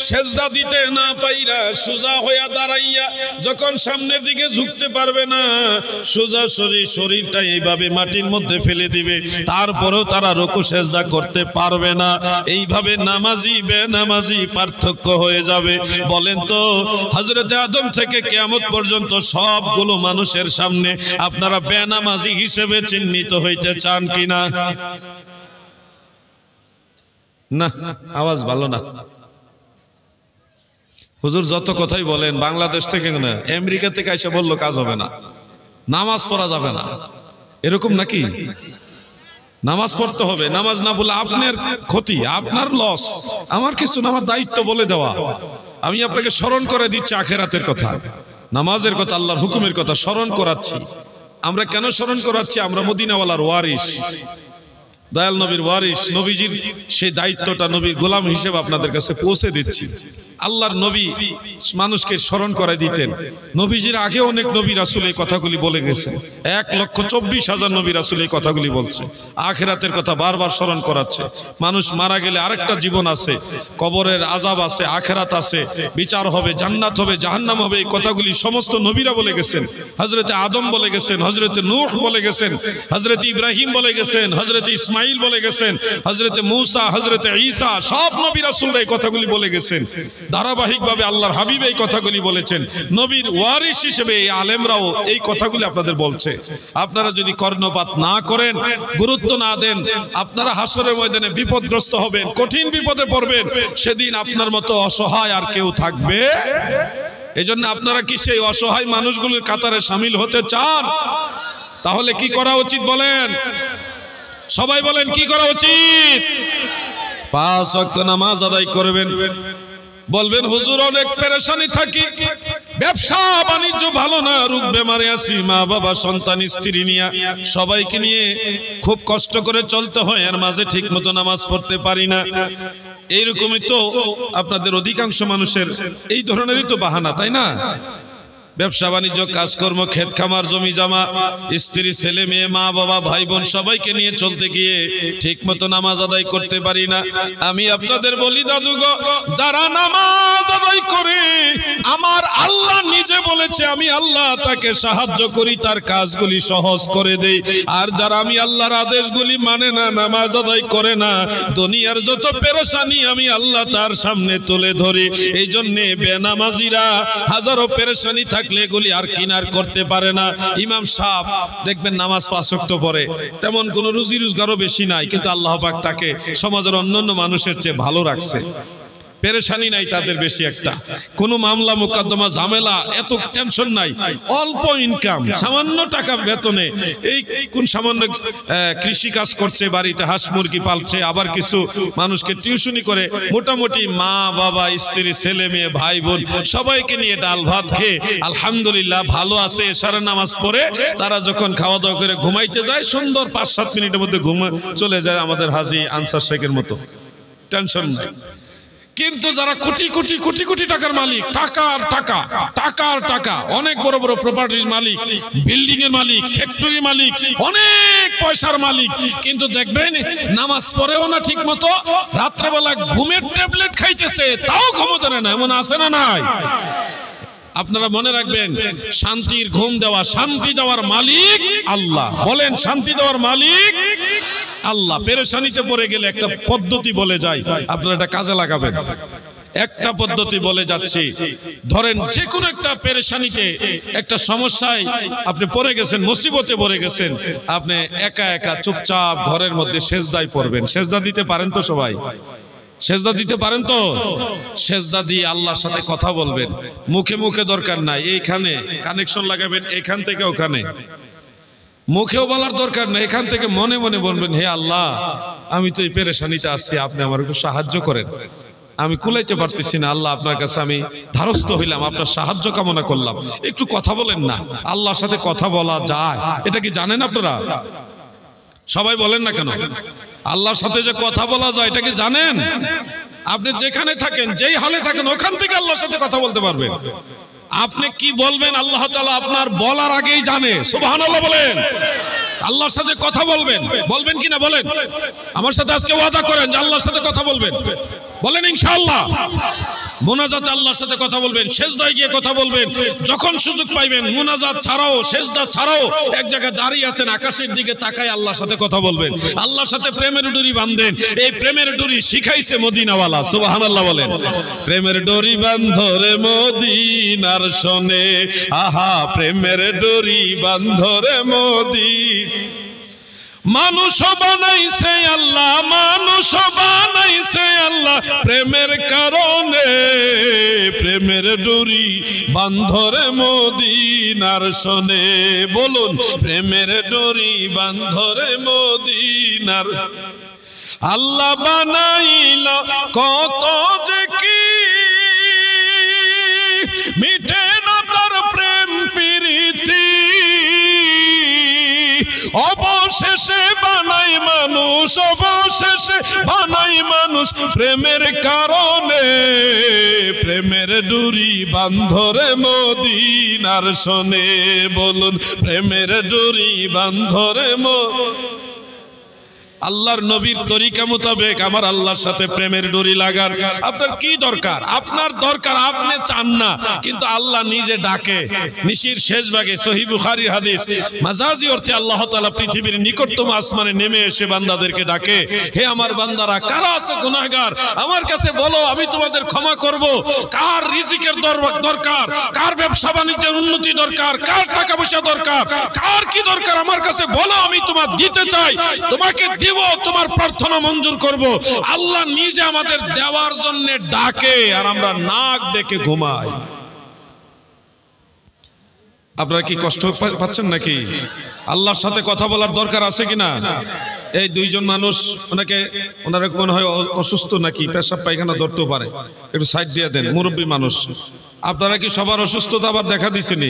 সেজদা দিতে না পাইরা সোজা হইয়া দাঁড়াইয়া যখন সামনের দিকে ঝুঁকতে পারবে না, সোজা শরীরটা এইভাবে মাটির মধ্যে ফেলে দিবে, তারপরেও তারা রুকু সেজদা করতে পারবে না। এইভাবে নামাজি বেনামাজি পার্থক্য হয়ে যাবে। বলেন তো, হযরতে আদম থেকে কিয়ামত পর্যন্ত সবগুলো মানুষের সামনে আপনারা বেনামাজি হিসেবে চিহ্নিত হইতে চান কিনা? না, আওয়াজ ভালো না। হুজুর যত কথাই বলেন, বাংলাদেশ থেকে না আমেরিকা থেকে এসে বললো কাজ হবে না, নামাজ পড়া যাবে না, এরকম নাকি? নামাজ পড়তে হবে, নামাজ না বলে আপনার ক্ষতি, আপনার লস, আমার কিছু না, আমার দায়িত্ব বলে দেওয়া। আমি আপনাকে স্মরণ করে দিচ্ছি আখিরাতের কথা, নামাজের কথা, আল্লাহর হুকুমের কথা স্মরণ করাচ্ছি। আমরা কেন স্মরণ করাচ্ছি? আমরা মদিনাওয়ালার ওয়ারিস, দয়াল নবীর ওয়ারিস, নবীজির সেই দায়িত্বটা নবীর গোলাম হিসেবে আপনাদের কাছে পৌঁছে দিচ্ছি। আল্লাহর নবী মানুষকে স্মরণ করে দিতেন। নবীজির আগে অনেক নবী রাসূল এই কথাগুলি বলে গেছেন। 1,24,000 নবী রাসূল এই কথাগুলি বলছে। আখিরাতের কথা বারবার স্মরণ করাচ্ছে। মানুষ মারা গেলে আরেকটা জীবন আছে, কবরের আযাব আছে, আখিরাত আছে, বিচার হবে, জান্নাত হবে, জাহান্নাম হবে, এই কথাগুলি সমস্ত নবীরা বলে গেছেন। হযরতে আদম বলে গেছেন, হযরতে নূহ বলে গেছেন, হযরতে ইব্রাহিম বলে গেছেন, হযরতে ইসমাইল বলে গেছেন, হযরতে মূসা, হযরতে ঈসা, সব নবী রাসূলরা এই কথাগুলি বলে গেছেন। ধারাবাহিকভাবে আল্লাহর হাবিব এই কথাগুলি বলেছেন। নবীর ওয়ারিস হিসেবে এই আলেমরাও এই কথাগুলি আপনাদের বলছে। আপনারা যদি কর্ণপাত না করেন, গুরুত্ব না দেন, আপনারা হাসরের ময়দানে বিপদগ্রস্ত হবেন, কঠিন বিপদে পড়বেন। সেদিন আপনার মতো অসহায় আর কেউ থাকবে। এজন্য আপনারা কি সেই অসহায় মানুষগুলোর কাতারে শামিল হতে চান? তাহলে কি করা উচিত বলেন? সবাই বলেন কি করা উচিত? 5 ওয়াক্ত নামাজ আদায় করবেন। বলবেন হুজুর অনেক পেরেশানি থাকি, ব্যবসা বাণিজ্য ভালো না, রোগ বেমারে আছি, মা বাবা সন্তান স্ত্রী নিয়ে সবাইকে নিয়ে খুব কষ্ট করে চলতে হয়, এর মাঝে ঠিক মতো নামাজ পড়তে পারি না। এইরকমই তো আপনাদের অধিকাংশ মানুষের এই ধরনেরই তো বাহানা, তাই না? ব্যবসা বাণিজ্য, কাজকর্ম, ক্ষেত খামার, জমি জমা, স্ত্রী, ছেলে মেয়ে, মা বাবা, ভাই বোন সবাইকে নিয়ে চলতে গিয়ে ঠিক মতো নামাজ আদায় করতে পারি না। আমি আপনাদের বলি দাদু গো, যারা নামাজ আদায় করে আমার আল্লাহ নিজে বলেছে আমি আল্লাহ তাকে সাহায্য করি, তার কাজগুলি সহজ করে দেই। আর যারা আমি আল্লাহর আদেশগুলি মানে না, নামাজ আদায় করে না, দুনিয়ার যত পেরেশানি আমি আল্লাহ তার সামনে তুলে ধরি। এই জন্যে বেনামাজিরা হাজারো পেরেশানি থাকলে এগুলি আর কিনার করতে পারে না। ইমাম সাহেব দেখবেন নামাজ 5 ওয়াক্ত পড়ে, তেমন কোনো রুজি রোজগারও বেশি নাই, কিন্তু আল্লাহ পাক তাকে সমাজের অন্যান্য মানুষের চেয়ে ভালো রাখছে। পেরেশানি নাই তাদের বেশি একটা, কোনো মামলা মোকদ্দমা ঝামেলা, এত টেনশন নাই, অল্প ইনকাম, সামান্য টাকা বেতনে এই কোন সামান্য কৃষি কাজ করছে, বাড়িতে হাঁস মুরগি পালছে, আবার কিছু মানুষকে টিউশনি করে, মোটামুটি মা বাবা, স্ত্রী, ছেলে মেয়ে, ভাই বোন সবাইকে নিয়ে ডাল ভাত খেয়ে আলহামদুলিল্লাহ ভালো আছে। এশারের নামাজ পড়ে তারা যখন খাওয়া দাওয়া করে ঘুমাইতে যায়, সুন্দর 5-7 মিনিটের মধ্যে ঘুম চলে যায় আমাদের হাজী আনসার শেখের মতো, টেনশন নাই। কিন্তু যারা কোটি কোটি কোটি কোটি টাকার মালিক, টাকার টাকা, টাকার টাকা, অনেক বড় বড় প্রপার্টির মালিক, বিল্ডিং এর মালিক, ফ্যাক্টরি মালিক, অনেক পয়সার মালিক, কিন্তু দেখবেন নামাজ পড়েও না ঠিক মতো, রাত্রেবেলা ঘুমের ট্যাবলেট খাইতেছে, তাও ঘুমোতে না, এমন আছে না নাই? আপনারা মনে রাখবেন, শান্তির ঘুম দেওয়া, শান্তি দেওয়ার মালিক আল্লাহ। বলেন শান্তি দেওয়ার মালিক আল্লাহ। পেরেশানিতে পড়ে গেলে একটা পদ্ধতি বলে যায়, আপনারা এটা কাজে লাগাবেন। একটা পদ্ধতি বলে যাচ্ছি, ধরেন যে কোনো একটা পেরেশানিতে, একটা সমস্যায় আপনি পড়ে গেছেন, মুসিবতে পড়ে গেছেন, আপনি একা একা চুপচাপ ঘরের মধ্যে সেজদায় পড়বেন। সেজদা দিতে পারেন তো সবাই? সেজদা দিতে পারেন তো? সেজদা দিয়ে আল্লাহর সাথে কথা বলবেন। মুখে মুখে দরকার নাই, এইখানে কানেকশন লাগাবেন, এখান থেকে ওখানে। মুখেও বলার দরকার নাই, এখান থেকে মনে মনে বলবেন, হে আল্লাহ, আমি তো এই পেরেশানিতে আছি, আপনি আমার একটু সাহায্য করেন, আমি কুলাইতে পারতেছি না, আল্লাহ আপনার কাছে আমি ধারস্থ হইলাম, আপনার সাহায্য কামনা করলাম, একটু কথা বলেন না। আল্লাহর সাথে কথা বলা যায়, এটা কি জানেন আপনারা? সবাই বলেন না কেন? আল্লাহর সাথে যে কথা বলা যায়, এটা কি জানেন? আপনি যেখানে থাকেন, যেই হালে থাকেন, ওখান থেকে আল্লাহর সাথে কথা বলতে পারবেন। আপনি কি বলবেন আল্লাহ তাআলা আপনার বলার আগেই জানে। সুবহানাল্লাহ বলেন। আল্লাহর সাথে কথা বলবেন, বলবেন কিনা বলেন? আমার সাথে আজকে ওয়াদা করেন যে আল্লাহর সাথে কথা বলবেন, বলেন ইনশাআল্লাহ। মুনাজাতে আল্লাহর সাথে কথা বলবেন, সেজদায় গিয়ে কথা বলবেন, যখন সুযোগ পাইবেন মুনাজাত ছাড়াও সেজদা ছাড়াও এক জায়গায় দাঁড়িয়ে আছেন, আকাশের দিকে তাকায় আল্লাহর সাথে কথা বলবেন, আল্লাহর সাথে প্রেমের ডুরি বাঁধেন। এই প্রেমের ডুরি শিখাইছে মদিনাওয়ালা, সুবহানাল্লাহ বলেন। প্রেমের ডুরি বাঁধরে মদিনার শোনে, আহা প্রেমের ডুরি বাঁধরে মদিনা। মানুষ বানাইছে আল্লাহ, মানুষ বানাইছে আল্লাহ প্রেমের কারণে, প্রেমের ডুরি বান্ধরে মদিনার শোনে। বলুন প্রেমের ডুরি বান্ধরে মদিনার। আল্লাহ বানাইল কত যে কি, মিটে না তার প্রেম প্রীতি, অবশেষে বানাই মানুষ, অবশেষে বানাই মানুষ প্রেমের কারণে, প্রেমের ডুরি বান্ধরে মদিনার শোনে। বলুন প্রেমের ডুরি বান্ধরে আল্লাহর নবীর তরিকা মোতাবেক আমার আল্লাহর সাথে প্রেমের ডোরি লাগার আপনার কি দরকার? আপনার দরকার, আপনি চান না কিন্তু আল্লাহ নিজে ডাকে। নিশির শেষ ভাগে সহিহ বুখারীর হাদিস, মাজাজি অর্থে আল্লাহ তাআলা পৃথিবীর নিকটতম আসমানে নেমে এসে বান্দাদেরকে ডাকে, হে আমার বান্দারা, কারা আছে গুনাহগার আমার কাছে বলো, আমি তোমাদের ক্ষমা করব। কার রিজিকের দরকার, কার ব্যবসা বাণিজ্যের উন্নতি দরকার, কার টাকা পয়সা দরকার, কার কি দরকার আমার কাছে বলো, আমি তোমার দিতে চাই, তোমাকে তোমার প্রার্থনা মঞ্জুর করব। আল্লাহ নিজে আমাদের দেওয়ার জন্য ডাকে আর আমরা নাক ডেকে ঘুমাই। আপনারা কি কষ্ট পাচ্ছেন নাকি? আল্লাহর সাথে কথা বলার দরকার আছে কিনা? এই দুইজন মানুষ, ওনারা মনে হয় অসুস্থ নাকি, পেশাব পায়খানা ধরতেও পারে, একটু সাইড দিয়ে দেন, মুরব্বী মানুষ। আপনারা কি সবার অসুস্থতা আবার দেখা দিছেনি?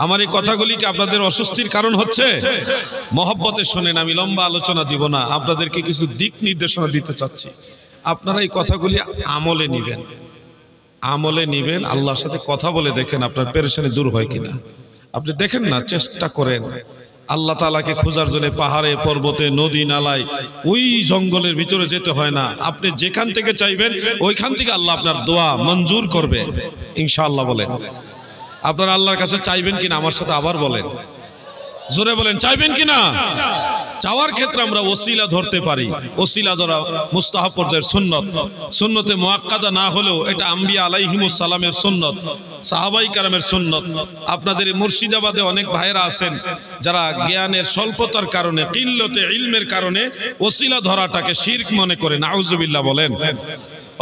আমার এই কথাগুলি কি আপনাদের অস্বস্তির কারণ হচ্ছে? মহব্বতে শোনেন, আমি লম্বা আলোচনা দিব না, আপনাদেরকে কিছু দিক নির্দেশনা দিতে চাচ্ছি। আপনারা এই কথাগুলি আমলে নিবেন, আমলে নিবেন, আল্লাহর সাথে কথা বলে দেখেন আপনার পেরেশানি দূর হয় কিনা। আপনি দেখেন না, চেষ্টা করেন। আল্লাহ তাআলাকে খোঁজার জন্য পাহাড়ে পর্বতে নদী নালায় ওই জঙ্গলের ভিতরে যেতে হয় না, আপনি যেখান থেকে চাইবেন ওইখান থেকে আল্লাহ আপনার দোয়া মঞ্জুর করবে ইনশাআল্লাহ। বলেন আপনারা আল্লাহর কাছে চাইবেন কিনা? আমার সাথে আবার বলেন, জোরে বলেন, চাইবেন কিনা? চাওয়ার ক্ষেত্রে আমরা ওসিলা ধরতে পারি, ওসিলা ধরা মুস্তাহাব পর্যায়ের সুন্নত, সুন্নতে মুআক্কাদা না হলেও এটা আম্বিয়া আলাইহিমুস সালামের সুন্নত, সাহাবাই কারামের সুন্নত। আপনাদের মুর্শিদাবাদে অনেক ভাইয়েরা আছেন যারা জ্ঞানের স্বল্পতার কারণে, কিল্লতে ইলমের কারণে ওসিলা ধরাটাকে শিরক মনে করে, নাউজুবিল্লাহ বলেন।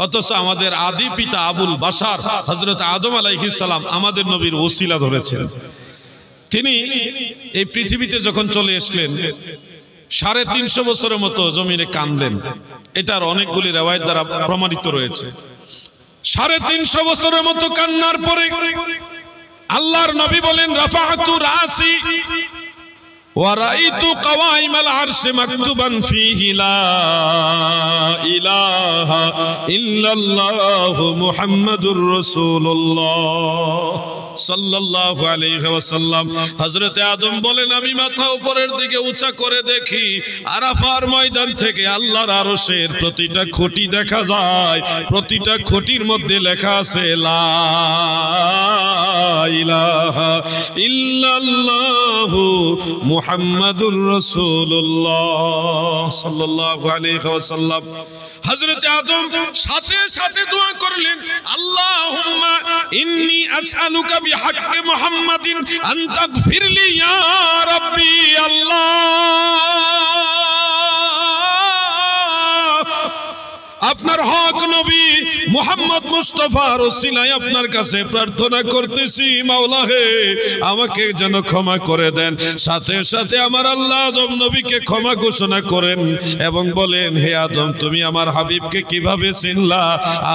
অথচ আমাদের আদি পিতা আবুল বাশার হযরত আদম আলাইহিস সালাম আমাদের নবীর ওসিলা ধরেছেন। তিনি এই পৃথিবীতে যখন চলে আসলেন 350 বছরের মতো জমিনে কাঁদলেন, এটার অনেকগুলি রিওয়ায়াত দ্বারা প্রমাণিত রয়েছে। 350 বছরের মতো কান্নার পরে আল্লাহর নবী বলেন, রাফাআতু রাসি ওয়া রাআইতু কাওয়াইমাল আরশি মাকতুবান ফীহি লা ইলাহা ইল্লাল্লাহু মুহাম্মাদুর রাসূলুল্লাহ সাল্লাল্লাহু আলাইহি ওয়াসাল্লাম। হযরত আদম বলেন, আমি মাথা উপরের দিকে উঁচা করে দেখি, আরাফার ময়দান থেকে আল্লাহর আরশের প্রতিটা খুঁটি দেখা যায়, প্রতিটা খুঁটির মধ্যে লেখা আছে লা ইলাহা ইল্লাল্লাহু মুহাম্মাদুর রাসূলুল্লাহ সাল্লাল্লাহু আলাইহি ওয়াসাল্লাম। হযরত আদম সাথে সাথে দোয়া করলেন, আল্লাহুম্মা ইন্নী আসআলুকা বিহাক্কি মুহাম্মাদিন আন তাগফিরলি ইয়া রাব্বি আল্লাহ। আপনার হক নবী মুহাম্মদ মুস্তাফার ওসিলায় আপনার কাছে প্রার্থনা করতেছি, মাওলা হে আমাকে যেন ক্ষমা করে দেন। সাথে সাথে আমার আল্লাহ আদম নবীকে ক্ষমা ঘোষণা করেন এবং বলেন, হে আদম তুমি আমার হাবিবকে কিভাবে চিনলা?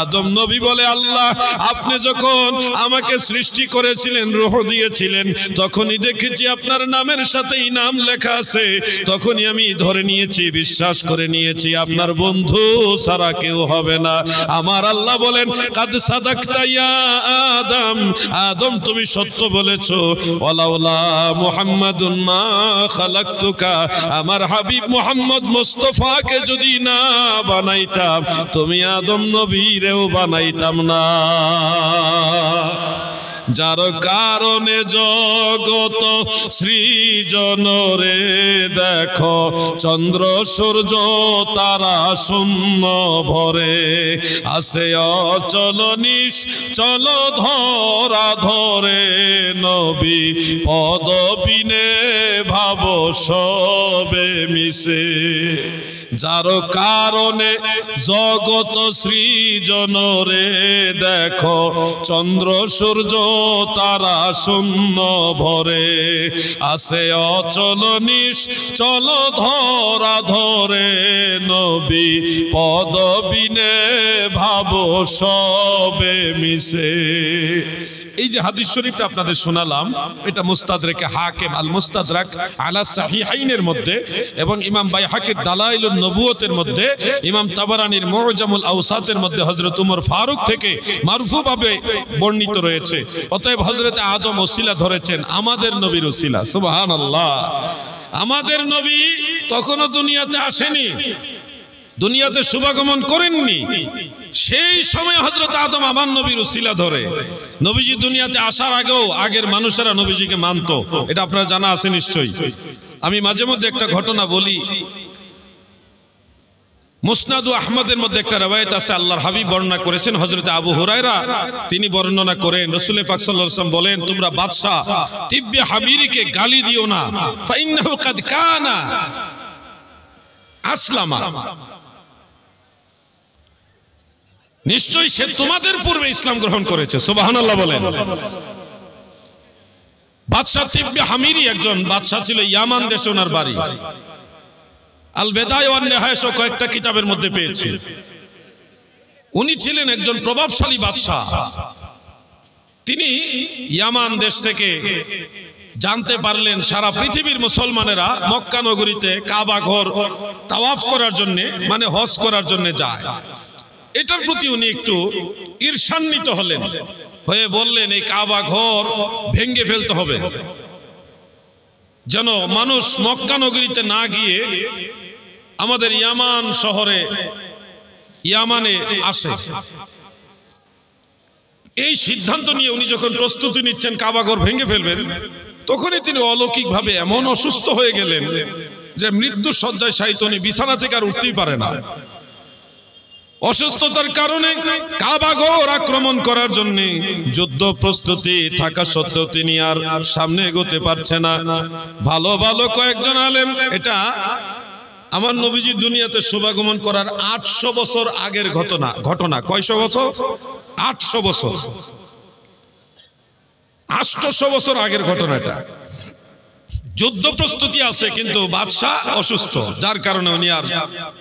আদম নবী বলে, আল্লাহ আপনি যখন আমাকে সৃষ্টি করেছিলেন, রূহ দিয়েছিলেন, তখনই দেখেছি আপনার নামের সাথেই নাম লেখা আছে, তখনই আমি ধরে নিয়েছি, বিশ্বাস করে নিয়েছি আপনার বন্ধু ছাড়া কেউ হবে না। আমার আল্লাহ আল্লাহ বলেন কাদ সাদাকতা ইয়া আদম, আদম তুমি সত্য বলেছো, ওয়ালাউলা মুহাম্মাদুন মা খালাকতুকা, আমার হাবিব মুহাম্মদ মুস্তাফাকে যদি না বানাইতাম তুমি আদম নবীরেও বানাইতাম না। যার কারণে জগত সৃজন রে দেখো, চন্দ্র সূর্য তারা শূন্য ভরে, আসে অচল নিশ্চল ধরা ধরে, নবী পদবিনে ভাব সবে মিশে। যার কারণে জগত সৃজন রে দেখো, চন্দ্র সূর্য তারা শূন্য ভরে, আসে অচল নিশ্চল ধরা ধরে, নবী পদবিনে ভাব সবে মিশে। এই যে হাদিস শরীফটা আপনাদের শোনালাম, এটা মুস্তাদরাকে হাকিম আল মুস্তাদরাক আলা সাহিহাইনের মধ্যে এবং ইমাম বাইহাকির দালাইলুন নবুয়তের মধ্যে, ইমাম তাবারানির মুআজামুল আওসাতের মধ্যে হযরত উমর ফারুক থেকে মারফুভাবে বর্ণিত রয়েছে। অতএব হযরত আদম ওসিলা ধরেছেন আমাদের নবীর ওসিলা। সুবহানাল্লাহ। আমাদের নবী তখনও দুনিয়াতে আসেনি, দুনিয়াতে শুভাগমন করেননি, সেই সময় হযরত আদম আমার নবীর উসিলা ধরে। নবীজি দুনিয়াতে আসার আগেও আগের মানুষেরা নবীজিকে মানতো, এটা আপনারা জানা আছে নিশ্চয়ই। আমি মাঝে মধ্যে একটা ঘটনা বলি। মুসনাদু আহমদের মধ্যে একটা রওয়ায়াত আছে, আল্লাহর হাবিব বর্ণনা করেছেন, হযরত আবু হুরায়রা তিনি বর্ণনা করেন, রাসূল পাক সাল্লাল্লাহু আলাইহি ওয়াসাল্লাম বলেন, তোমরা বাদশা তিব্বে হামিরিকে গালি দিও না, ফাইন্নাহু কাদ কানা আসলামা, নিশ্চয়ই সে তোমাদের পূর্বে ইসলাম গ্রহণ করেছে। সুবহানাল্লাহ বলেন। বাদশা তিব্বে হামিরি একজন বাদশা ছিল, ইয়ামান দেশে ওনার বাড়ি। আল বেদায়া ওয়ান নিহায়া কয়েকটা কিতাবের মধ্যে পেয়েছি। উনি ছিলেন একজন প্রভাবশালী বাদশা। তিনি ইয়ামান দেশ থেকে জানতে পারলেন সারা পৃথিবীর মুসলমানেরা মক্কা নগরীতে কাবা ঘর তাওয়াফ করার জন্য, মানে হজ করার জন্য যায়। এটার প্রতি উনি একটু ঈর্ষান্বিত হলেন, হয়ে বললেন এই কাবা ঘর ভেঙে ফেলতে হবে, যেন মানুষ মক্কা নগরীতে না গিয়ে আমাদের ইয়ামান শহরে ইয়ামানে আসে। এই সিদ্ধান্ত নিয়ে উনি যখন প্রস্তুতি নিচ্ছেন কাবা ঘর ভেঙে ফেলবেন, তখনই তিনি অলৌকিকভাবে এমন অসুস্থ হয়ে গেলেন যে মৃত্যু শয্যায় শায়িত, উনি বিছানা থেকে আর উঠতেই পারে না। অসুস্থতার কারণে কাবা ঘর আক্রমণ করার জন্য যুদ্ধ প্রস্তুতি থাকা সত্ত্বেও তিনি আর সামনে এগোতে পারছে না। ভালো ভালো কয়েকজন আলেম, এটা আমার নবীজি দুনিয়াতে শুভাগমন করার 800 বছর আগের ঘটনা। কয়শো বছর? 800 বছর, 800 বছর আগের ঘটনাটা। যুদ্ধ প্রস্তুতি আছে, কিন্তু বাদশা অসুস্থ, যার কারণে উনি আর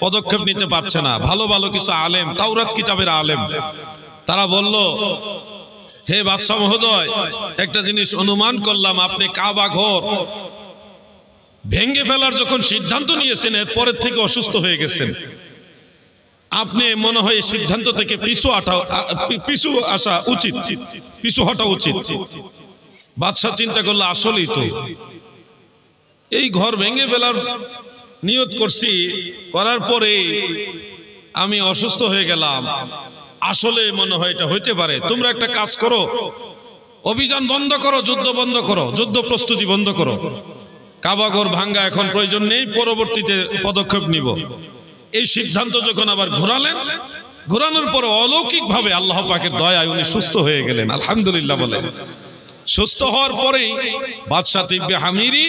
পদক্ষেপ নিতে পারছে না। ভালো ভালো কিছু আলেম, তাওরাত কিতাবের আলেম, তারা বলল, হে বাদশা মহোদয়, একটা জিনিস অনুমান করলাম, আপনি কাবা ঘর ভেঙে ফেলার যখন সিদ্ধান্ত নিয়েছেন, এরপরের থেকে অসুস্থ হয়ে গেছেন। আপনি মনে হয় সিদ্ধান্ত থেকে পিছু আসা উচিত, পিছু হটা উচিত। বাদশা চিন্তা করলো, আসলেই তো এই ঘর ভেঙে ফেলার নিয়ত করছি, করার পরে আমি অসুস্থ হয়ে গেলাম, আসলে মনে হয় এটা হইতে পারে। তোমরা একটা কাজ করো, অভিযান বন্ধ করো, যুদ্ধ বন্ধ করো, যুদ্ধ প্রস্তুতি বন্ধ করো, কাবা ঘর ভাঙ্গা এখন প্রয়োজন নেই, পরবর্তীতে পদক্ষেপ নিব। এই সিদ্ধান্ত যখন আবার ঘোরানোর পরে অলৌকিক ভাবে আল্লাহ পাকের দয়ায় উনি সুস্থ হয়ে গেলেন। আলহামদুলিল্লাহ বলেন। সুস্থ হওয়ার পরেই বাদশা তিব্বে হামিরি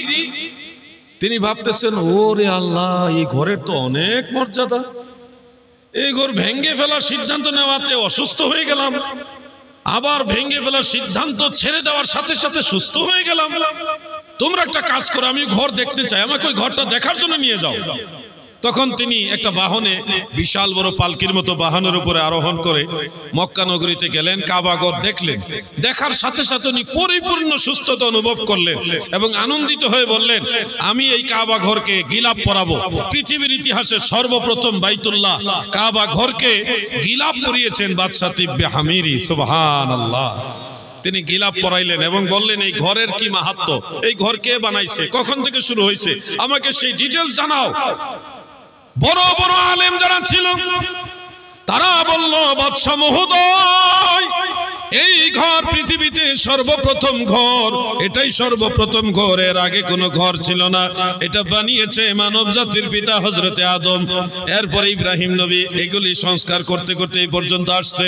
তিনি ভাবতেছেন, ওরে আল্লাহ, এই ঘরের তো অনেক মর্যাদা, এই ঘর ভেঙে ফেলার সিদ্ধান্ত নেওয়াতে অসুস্থ হয়ে গেলাম, আবার ভেঙে ফেলার সিদ্ধান্ত ছেড়ে দেওয়ার সাথে সাথে সুস্থ হয়ে গেলাম। তোমরা একটা কাজ করো, আমি ঘর দেখতে চাই, আমাকে ওই ঘরটা দেখার জন্য নিয়ে যাও। তখন তিনি একটা বাহনে, বিশাল বড় পালকির মতো বাহনের উপরে আরোহণ করে মক্কা নগরীতে গেলেন, কাবাঘর দেখলেন। দেখার সাথে সাথে উনি পরিপূর্ণ সুস্থতা অনুভব করলেন এবং আনন্দিত হয়ে বললেন, আমি এই কাবাঘরকে গিলাপ পরাবো। পৃথিবীর ইতিহাসে সর্বপ্রথম বাইতুল্লাহ কাবাঘরকে গিলাপ পরিয়েছেন বাদশাহ তিব্বে হামিরি। সুবহানাল্লাহ। তিনি গিলাপ পরাইলেন এবং বললেন, এই ঘরের কি মাহাত্ম্য, এই ঘর কে বানাইছে, কখন থেকে শুরু হয়েছে, আমাকে সেই ডিটেইলস জানাও। বড় বড় আলেম যারা ছিল তারা বলল, বাদশা মহোদয়, এই ঘর পৃথিবীতে সর্বপ্রথম ঘর, এটাই সর্বপ্রথম ঘর, এর আগে কোনো ঘর ছিল না। এটা বানিয়েছে মানব জাতির পিতা হযরতে আদম, এরপরে ইব্রাহিম নবী। এগুলি সংস্কার করতে করতে এই পর্যন্ত আসছে।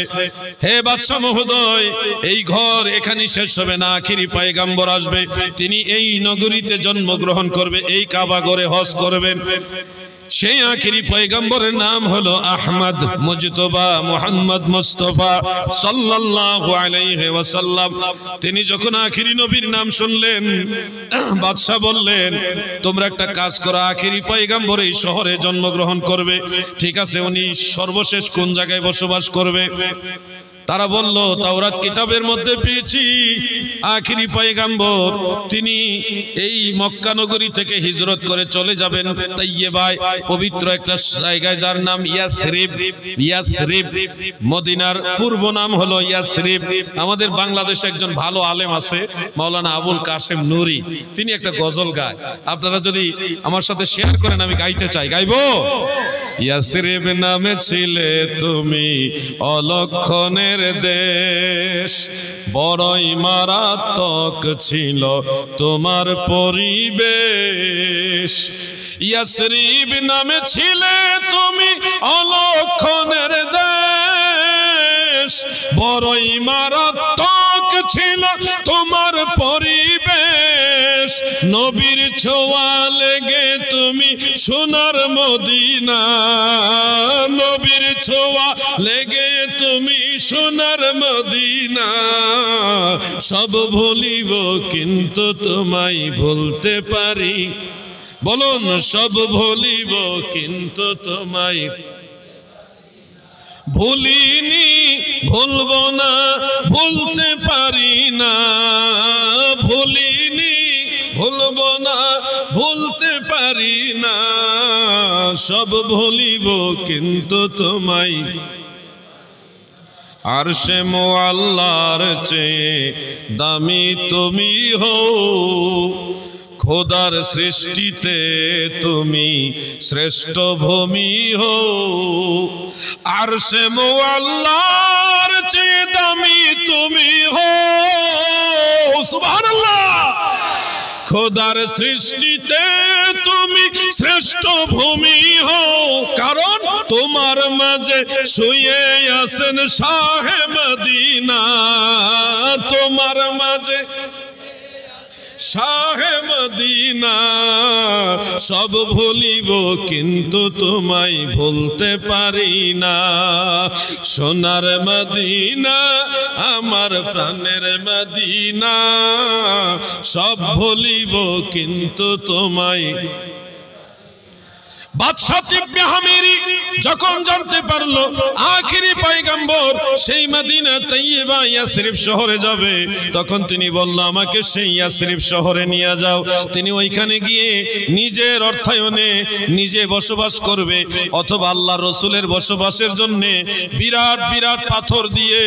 হে বাদশা মহোদয়, এই ঘর এখানেই শেষ হবে না, আখিরি পয়গম্বর আসবে, তিনি এই নগরীতে জন্মগ্রহণ করবে, এই কাবা ঘরে হজ করবেন। সেই আখিরি পয়গম্বরের নাম হলো আহমদ মুজতবা মুহাম্মদ মুস্তাফা সাল্লাল্লাহু আলাইহি ওয়াসাল্লাম। তিনি যখন আখিরি নবীর নাম শুনলেন, বাদশা বললেন, তোমরা একটা কাজ করো, আখিরি পয়গম্বর এই শহরে জন্মগ্রহণ করবে, ঠিক আছে, উনি সর্বশেষ কোন জায়গায় বসবাস করবে? তারা বলল, তাওরাত কিতাবের মধ্যে পেয়েছি আখিরি পয়গম্বর তিনি এই মক্কা নগরী থেকে হিজরত করে চলে যাবেন তাইয়্যিবায়, পবিত্র একটা জায়গায় যার নাম ইয়াসরিব। ইয়াসরিব মদিনার পূর্ব নাম হলো ইয়াসরিব। আমাদের বাংলাদেশে একজন ভালো আলেম আছে, মাওলানা আবুল কাশেম নুরি, তিনি একটা গজল গায়। আপনারা যদি আমার সাথে শেয়ার করেন, আমি গাইতে চাই, গাইবো। ইয়াসরিব নামে ছিলে তুমি অলক্ষণের দেশ, বড়ই মারাত্মক ছিল তোমার পরিবেশ। ইয়াসরিব নামে ছিলে তুমি অলক্ষণের দেশ, বড়ই মারাত্মক ছিল তোমার পরিবেশ। নবীর ছোঁয়া লেগে তুমি সোনার মদিনা, নবীর ছোঁয়া লেগে তুমি সোনার মদিনা। সব ভুলিব কিন্তু তোমায় ভুলতে পারি, বলুন, সব ভুলিব কিন্তু তোমায় ভুলিনি, ভুলবো না, ভুলতে পারি না, ভুলিনি, ভুলবো না, ভুলতে পারি না। সব ভুলিব কিন্তু তোমায়। আরশে মুআল্লার চেয়ে দামি তুমি হও, খোদার সৃষ্টিতে তুমি শ্রেষ্ঠ ভূমি হও। আরশে মুআল্লার চেয়ে দামি তুমি হও, সুবহানাল্লাহ। খোদার সৃষ্টিতে তুমি শ্রেষ্ঠ ভূমি হও, কারণ তোমার মাঝে শুয়ে আছেন শাহে মদিনা, তোমার মাঝে শাহে মদিনা। সব ভুলিব কিন্তু তোমায় ভুলতে পারি না। সোনার মদিনা আমার প্রাণের মদিনা, সব ভুলিব কিন্তু তোমায়। বাদশাহ তিব্বে হামিরি যখন জানতে পারলো আখিরি পয়গম্বর সেই মদিনা তাইয়্যিবা ইয়াসরিব শহরে যাবে, তখন তিনি বলল, আমাকে সেই ইয়াসরিব শহরে নিয়ে যাও। তিনি ওইখানে গিয়ে নিজের অর্থায়নে নিজে বসবাস করবে, অথবা আল্লাহর রাসূলের বসবাসের জন্য বিরাট বিরাট পাথর দিয়ে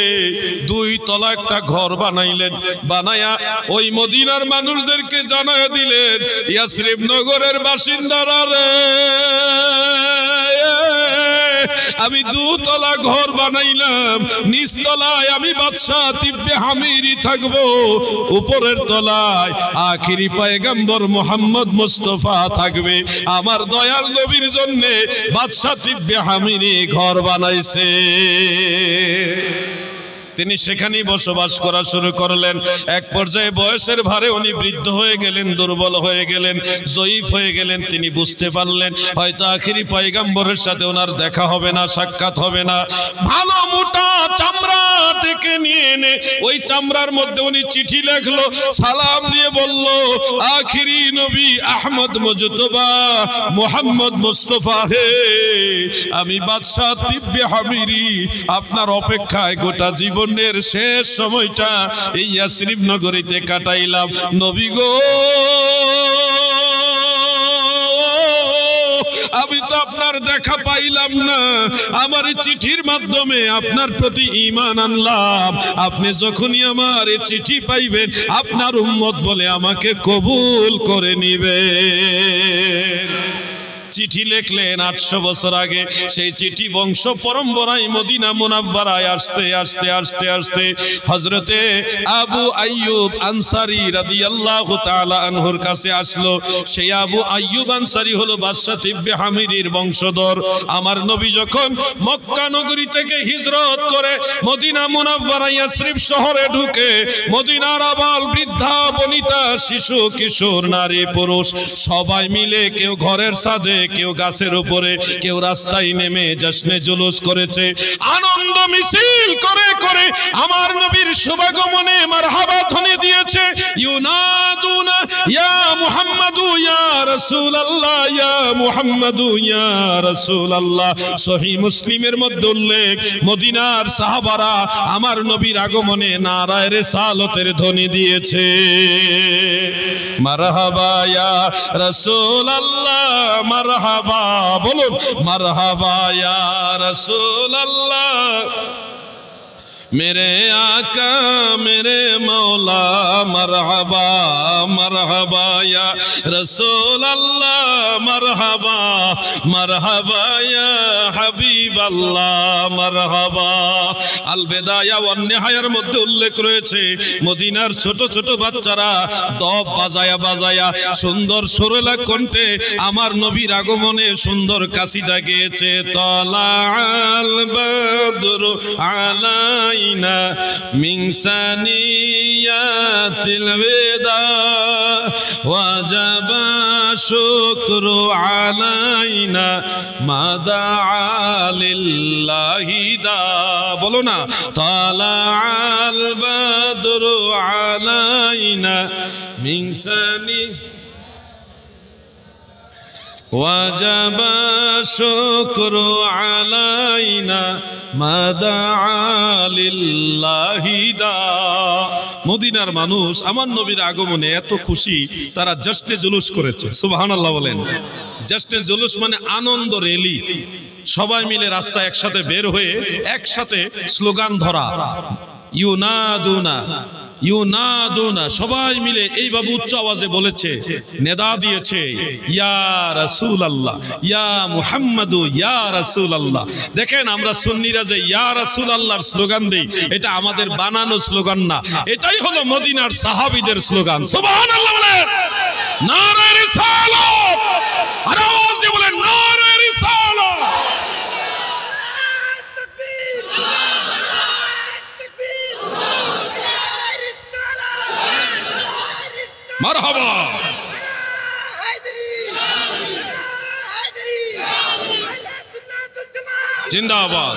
2 তলা একটা ঘর বানাইলেন। বানায়া ওই মদিনার মানুষদেরকে জানায়া দিলেন, ইয়াসরিব নগরের বাসিন্দারা রে, আমি 2 তলা ঘর বানাইলাম, নিচ তলায় আমি বাদশাহ তিব্বে হামিরি থাকবো, উপরের তলায় আখিরি পয়গম্বর মুহাম্মদ মুস্তাফা থাকবে। আমার দয়াল নবীর জন্য বাদশাহ তিব্বে হামিরি ঘর বানাইছে। তিনি সেখানেই বসবাস করা শুরু করলেন। এক পর্যায়ে বয়সের ভারে উনি বৃদ্ধ হয়ে গেলেন, দুর্বল হয়ে গেলেন, জয়ীফ হয়ে গেলেন। তিনি বুঝতে পারলেন হয়তো আখিরি পয়গম্বরের সাথে ওনার দেখা হবে না, সাক্ষাৎ হবে না। ভালো মোটা চামড়া ডেকে নিয়ে এনে ওই চামড়ার মধ্যে উনি চিঠি লেখলো, সালাম দিয়ে বলল, আখিরি নবী আহমদ মুজতবা মুহাম্মদ মুস্তাফা হে, আমি বাদশাহ তিব্বে হামিরি আপনার অপেক্ষায় গোটা জীবনের শেষ সময়টা এই ইয়াসরিব নগরীতে কাটাইলাম। নবী গো, আমি তো আপনার দেখা পাইলাম না, আমার চিঠির মাধ্যমে আপনার প্রতি ঈমান আনলাম। আপনি যখনই আমার এই চিঠি পাইবেন, আপনার উম্মত বলে আমাকে কবুল করে নিবেন। চিঠি লিখলেন 800 বছর আগে। সেই চিঠি বংশ পরম্পরায় মদিনা মুনাওয়ারায় আসতে আসতে আসতে আসতে হযরতে আবু আইয়ুব আনসারী রাদিয়াল্লাহু তাআলা আনহুর কাছে আসলো। সেই আবু আইয়ুব আনসারী হলো বাদশা তিব্বে হামিরির বংশধর। আমার নবী যখন মক্কা নগরী থেকে হিজরত করে মদিনা মুনাওয়ারা ইয়াসরিব শহরে ঢুকে, মদিনার আবাল বৃদ্ধা বনিতা শিশু কিশোর নারী পুরুষ সবাই মিলে কেউ ঘরের ছাদে, কেউ গাছের উপরে, কেউ রাস্তায় নেমে জশ্নে জুলুস করেছে, আনন্দ মিছিল করে করে আমার নবীর শুভাগমনে মারহাবা ধ্বনি দিয়েছে। ইউনাদুনা ইয়া মুহাম্মাদু ইয়া রাসূলুল্লাহ, ইয়া মুহাম্মাদু ইয়া রাসূলুল্লাহ। সহিহ মুসলিমের মধ্যে উল্লেখ, মদিনার সাহাবারা আমার নবীর আগমনে নারায়ে রিসালাতের ধ্বনি দিয়েছে। মারহাবা ইয়া রাসূলুল্লাহ, মারহাবা, বলুন মারহাবা ইয়া রাসূলুল্লাহ, मेरे आका मेरे मौला मरहबा मरहबा या रसूल अल्लाह मरहबा मरहबा या हबीब अल्लाह मरहबा। আল বেদায়া ওয়ান নিহায়ার মধ্যে উল্লেখ রয়েছে, মদিনার ছোট ছোট বাচ্চারা দব বাজায়া বাজায়া সুন্দর সুরেলা কণ্ঠে আমার নবীর আগমনে সুন্দর কাসিদা গেয়েছে। তালাআল বাদরু আলাই من ثنيات الوداع وجب الشكر علينا ما دعا لله دا বলো না, طلع البدر علينا من ثنيات وجب الشكر علينا ما دعا لله دا। মদিনার মানুষ আমার নবীর আগমনে এত খুশি, তারা জশ্নে জুলুস করেছে। সুবহানাল্লাহ বলেন। জশ্নে জুলুস মানে আনন্দ র্যালি, সবাই মিলে রাস্তায় একসাথে বের হয়ে একসাথে স্লোগান ধরা। ইউনাদুনা ইউনাদুনা, সবাই মিলে এইভাবে উচ্চ আওয়াজে বলেছে, নেদা দিয়েছে, ইয়া রাসূলুল্লাহ, ইয়া মুহাম্মাদু, ইয়া রাসূলুল্লাহ। দেখেন আমরা সুন্নিরা যে ইয়া রাসূলুল্লাহর স্লোগান দেই, এটা আমাদের বানানো স্লোগান না, এটাই হলো মদিনার সাহাবীদের স্লোগান। সুবহানাল্লাহ বলেন। নারে রিসালাত, আর আওয়াজ দিয়ে বলেন নারে রিসালাত। মারহাবা। জিন্দাবাদ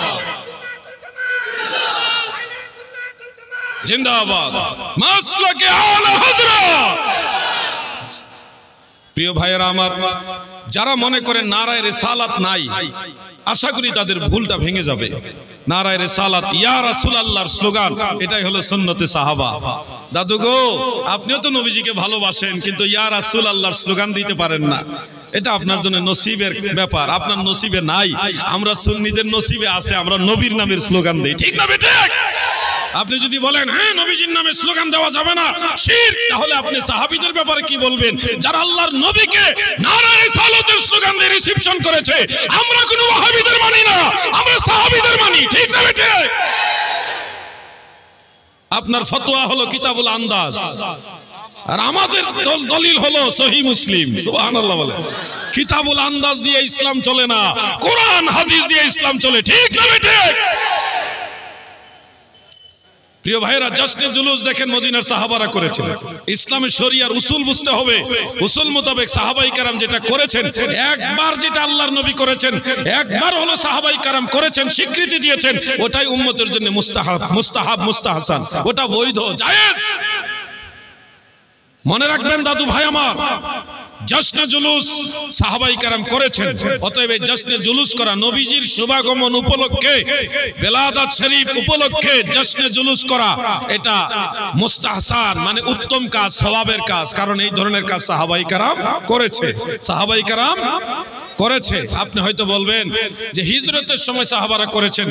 জিন্দাবাদ মাসলাকে আলা হযরত। প্রিয় ভাইয়েরা আমার, যারা মনে করেন নারায়ে রিসালাত নাই, আশা করি তাদের ভুলটা ভেঙে যাবে। নারায়ে রিসালাত, ইয়া রাসূলুল্লাহর স্লোগান, এটাই হলো সুন্নতে সাহাবা। দাদু গো, আপনিও তো নবীজিকে ভালোবাসেন, কিন্তু ইয়া রাসূলুল্লাহর স্লোগান দিতে পারেন না। এটা আপনার জন্য নসিবের ব্যাপার, আপনার নসিবে নাই। আমরা সুন্নিদের নসিবে আছে, আমরা নবীর নামের স্লোগান দেই, ঠিক না বেটা? আপনি যদি বলেন হ্যাঁ নবীজির নামে স্লোগান দেওয়া যাবে না, শিরক, তাহলে আপনি সাহাবীদের ব্যাপারে কি বলবেন, যারা আল্লাহর নবীকে নারায়ে রিসালাতের স্লোগান দিয়ে রিসিপশন করেছে? আমরা কোনো ওয়াহাবীদের মানি না, আমরা সাহাবীদের মানি, ঠিক না বেটা? আপনার ফতোয়া হলো কিতাবুল আন্দাজ, আর আমাদের দলিল হলো সহিহ মুসলিম। সুবহানাল্লাহ বলে। কিতাবুল আন্দাজ দিয়ে ইসলাম চলে না, কোরআন হাদিস দিয়ে ইসলাম চলে, ঠিক না বেটা? প্রিয় ভাইরা, জশ্নে জুলুস দেখেন মদিনার সাহাবারা করেছেন। ইসলামের শরিয়ার উসুল বুঝতে হবে, উসুল মোতাবেক সাহাবাই কারাম যেটা করেছেন, একবার যেটা আল্লাহর নবী করেছেন, একবার হলো সাহাবাই কারাম করেছেন, স্বীকৃতি দিয়েছেন, ওটাই উম্মতের জন্য মুস্তাহাব, মুস্তাহাব, মুস্তাহসান, ওটা বৈধ, জায়েজ। মনে রাখবেন দাদু ভাই আমার, জশ্নে জুলুস সাহাবাই কারাম করেছেন, অতএব জশ্নে জুলুস করা, নবীজির শুভাগমন উপলক্ষে, বেলাদাত শরীফ উপলক্ষে জশ্নে জুলুস করা, এটা মুস্তাহসান মানে উত্তম কাজ, সওয়াবের কাজ। কারণ এই ধরনের কাজ সাহাবাই কারাম করেছে, সাহাবাই কারাম করেছে। আপনি হয়তো বলবেন যে হিজরতের সময় সাহাবারা করেছেন,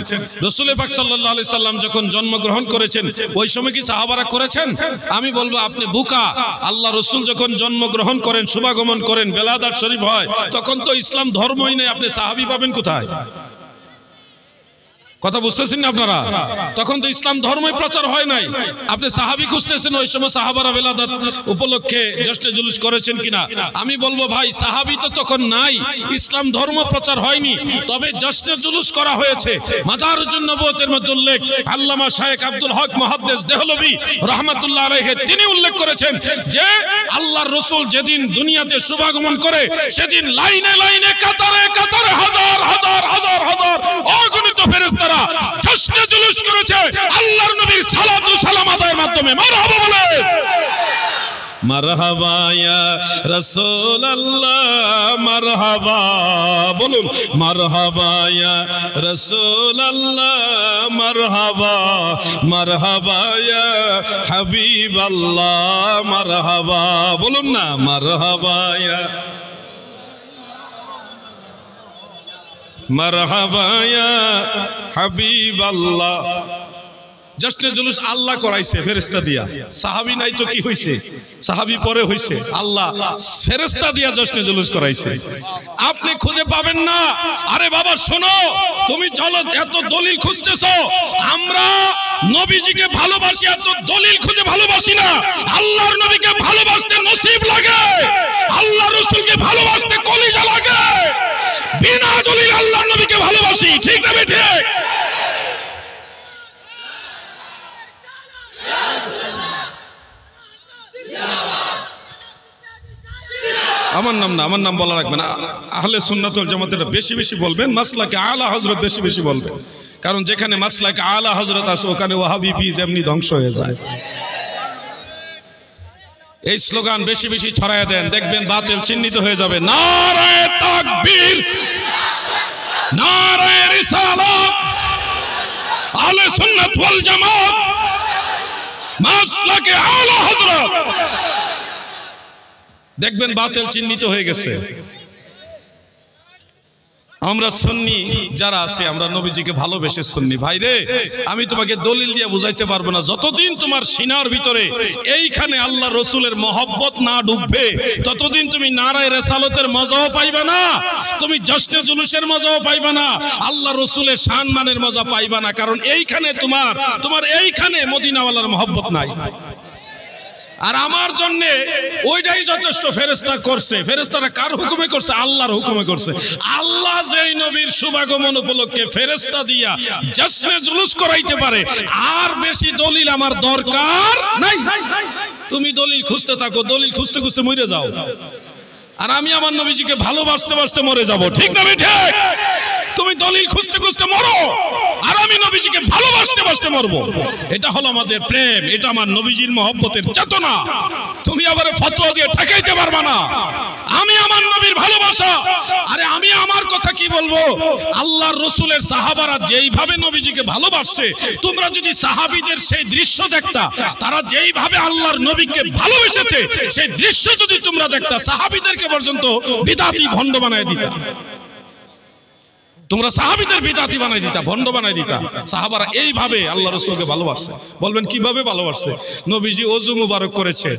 রাসূল পাক সাল্লাল্লাহু আলাইহি সাল্লাম যখন জন্মগ্রহণ করেছেন ওই সময় কি সাহাবারা করেছেন? আমি বলবো আপনি বোকা। আল্লাহ রাসূল যখন জন্মগ্রহণ করেন, শুভাগমন করেন, বেলাদাত শরীফ হয়, তখন তো ইসলাম ধর্মই নেই, আপনি সাহাবী পাবেন কোথায়? কথা বুঝতেছেন না আপনারা? তখন তো ইসলাম ধর্মই প্রচার হয় নাই, আপনি সাহাবী খুঁজতেছেন। ওই সময় সাহাবারা বেলাদাত উপলক্ষে জশ্নে জুলুস করেছেন কিনা? আমি বলবো ভাই, সাহাবী তো তখন নাই, ইসলাম ধর্ম প্রচার হয়নি, তবে জশ্নে জুলুস করা হয়েছে। মাদারুজ্জুন নবুয়তের মধ্যে উল্লেখ, আল্লামা শায়েখ আব্দুল হক মুহাদ্দিস দেহলভী রাহমাতুল্লাহ আলাইহি তিনি উল্লেখ করেছেন যে আল্লাহর রাসূল যেদিন দুনিয়াতে শুভাগমন করে, সেদিন লাইনে লাইনে, কাতারে কাতারে, হাজার হাজার হাজার হাজার অগণিত ফেরেশতারা জশ্নে জুলুস করেছে আল্লাহর নবীর সালাত ও সালাম আদায়ের মাধ্যমে। মারহাবা বলেন, মারহাবা ইয়া রাসূলুল্লাহ, মারহাবা বলুন, মারহাবা ইয়া রাসূলুল্লাহ, মারহাবা, মারহাবা ইয়া হাবিবাল্লাহ, মারহাবা বলুন না, মারহাবা ইয়া মারহাবা ইয়া হাবিবাল্লাহ। জশ্নে জুলুস আল্লাহ করাইছে ফেরেশতা দিয়া, সাহাবী নাই তো কি হইছে? সাহাবী পরে হইছে, আল্লাহ ফেরেশতা দিয়া জশ্নে জুলুস করাইছে। আপনি খুঁজে পাবেন না। আরে বাবা শোনো, তুমি চলো, এত দলিল খুঁজতেছো, আমরা নবীজিকে ভালোবাসি, এত দলিল খুঁজে ভালোবাসি না। আল্লাহর নবীকে ভালোবাসতে নসিব লাগে, আল্লাহর রাসূলকে ভালোবাসতে কলিজা লাগে। বিনা দলিল আল্লাহর নবীকে ভালোবাসি, ঠিক না বেঠিক? আমার নাম না, আমার নাম বলা রাখবেন। আহলে সুন্নাত ওয়াল জামাতের বেশি বেশি বলবেন, মাসলাকে আলা হযরত বেশি বেশি বলবেন, কারণ যেখানে মাসলাকে আলা হযরত আছে ওখানে ওয়াহাবি পিস এমনি ধ্বংস হয়ে যায়। এই স্লোগান বেশি বেশি ছড়ায় দেন, দেখবেন বাতিল চিহ্নিত হয়ে যাবে। নারায়ে তাকবীর, নারায়ে রিসালাত, আহলে সুন্নাত ওয়াল জামাত, মাসলাকে আলা হযরত, দেখবেন বাতিল চিহ্নিত হয়ে গেছে। আমরা সুন্নি যারা আছে, আমরা নবীজিকে ভালোবেসে সুন্নি। ভাই রে, আমি তোমাকে দলিল দিয়ে বুঝাইতে পারবো না। যতদিন তোমার সিনার ভিতরে এইখানে আল্লাহ রসুলের মহব্বত না ঢুকবে, ততদিন তুমি নারায়ে রিসালাতের মজাও পাইবা না, তুমি জশ্নে জুলুসের মজাও পাইবা না, আল্লাহ রসুলের সম্মানের মজা পাইবা না। কারণ এইখানে তোমার এইখানে মদিনাওয়ালার মহব্বত নাই। আর আমার জন্য ওইটাই যথেষ্ট। ফেরেশতা করছে, ফেরেশতারা কার হুকুমে করছে? আল্লাহর হুকুমে করছে। আল্লাহ যেই নবীর শুভাগমন উপলক্ষে ফেরেশতা দিয়া জশ্নে জুলুস করাইতে পারে, আর বেশি দলিল আমার দরকার নাই। তুমি দলিল খুঁজতে থাকো, দলিল খুঁজতে খুঁজতে মরে যাও, আর আমি আমার নবীজিকে ভালোবাসতে বাসতে মরে যাব, ঠিক না ঠিক? তুমি দলিল খুঁজতে খুঁজতে মরো, আর আমি নবীজিকে ভালোবাসতে বাসতে মরবো। এটা হলো আমাদের প্রেম, এটা আমার নবীজির মহব্বতের চেতনা। তুমি আবার ফতোয়া দিয়ে ঠেকাইতে পারবা না। আমি আমার নবীর ভালোবাসা, আরে আমি আমার কথা কি বলবো? আল্লাহর রাসূলের সাহাবারা যেইভাবে নবীজিকে ভালোবাসছে, তোমরা যদি সাহাবীদের সেই দৃশ্য দেখতা, তারা যেইভাবে আল্লাহর নবীকে ভালোবেসেছে, সেই দৃশ্য যদি তোমরা দেখতা, সাহাবীদেরকে পর্যন্ত বিদআতি ভণ্ড বানায় দিতা। তোমরা সাহাবীদের বিদআতি বানাই দিতা, ভণ্ড বানাই দিতা। সাহাবারা এইভাবে আল্লাহ রাসূলকে ভালোবাসে। বলবেন কিভাবে ভালোবাসে? নবীজি ওযু মুবারক করেছে,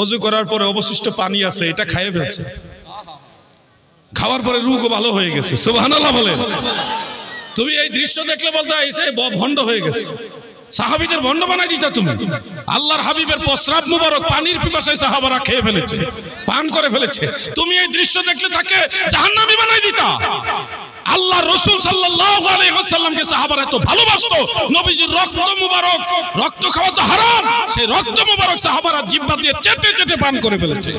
ওযু করার পরে অবশিষ্ট পানি আছে, এটা খেয়ে ফেলছে, খাওয়ার পরে রোগও ভালো হয়ে গেছে। সুবহানাল্লাহ বলেন। তুমি এই দৃশ্য দেখলে বলতে এসে ভণ্ড হয়ে গেছে। সাহাবীদের ভণ্ড বানাই দিতা তুমি। আল্লাহর হাবিবের প্রস্রাব মুবারক পানির পিপাসায় সাহাবারা খেয়ে ফেলেছে, পান করে ফেলেছে। তুমি এই দৃশ্য দেখলে তাকে জাহান্নামী বানাই দিতা। আল্লাহ রাসূল সাল্লাল্লাহু আলাইহি ওয়াসাল্লামকে সাহাবারা এত ভালোবাসতো, নবীজির রক্ত মুবারক, রক্ত খাওয়া তো হারাম, সেই রক্ত মুবারক সাহাবারা জিহ্বা দিয়ে চেটে চেটে পান করে ফেলেছে।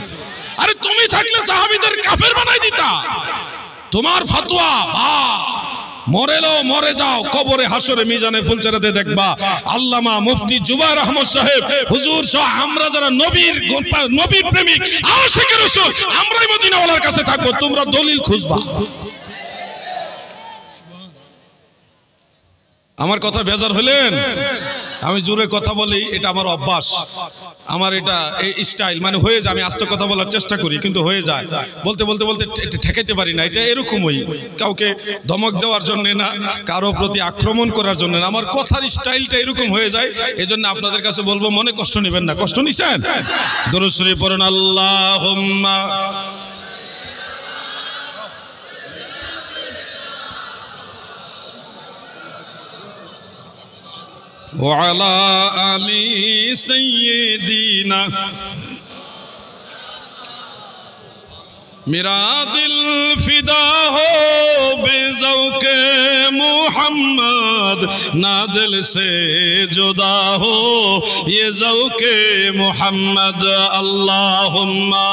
আরে তুমি থাকলে সাহাবীদের কাফের বানাই দিতা। তোমার ফতোয়া বা মরেলো মরে যাও, কবরে হাসরে মিজানে ফুলচেরাতে দেখবা আল্লামা মুফতি জুবায়ের আহমদ সাহেব হুজুর সহ আমরা যারা নবীর প্রেমিক আশিকে রাসূল আমরাই মদিনাওয়ালার কাছে থাকবো, তোমরা দলিল খুঁজবা। আমার কথা বেজার হলেন? আমি জোরে কথা বলি, এটা আমার অভ্যাস, আমার এটা স্টাইল, মানে হয়ে যায়। আমি আস্তে কথা বলার চেষ্টা করি কিন্তু হয়ে যায়, বলতে বলতে বলতে ঠেকাইতে পারি না। এটা এরকমই, কাউকে ধমক দেওয়ার জন্য না, কারো প্রতি আক্রমণ করার জন্য না, আমার কথার স্টাইলটা এরকম হয়ে যায়। এজন্য আপনাদের কাছে বলবো, মনে কষ্ট নেবেন না। কষ্ট নিছেন? দরুদ শরীফ পড়ুন। আল্লাহুম্মা وعلى آل سيدنا मेरा दिल फिदा हो बेज़ौक़ मोहम्मद, ना दिल से जुदा हो ये ज़ौक़ मोहम्मद। अल्लाहुम्मा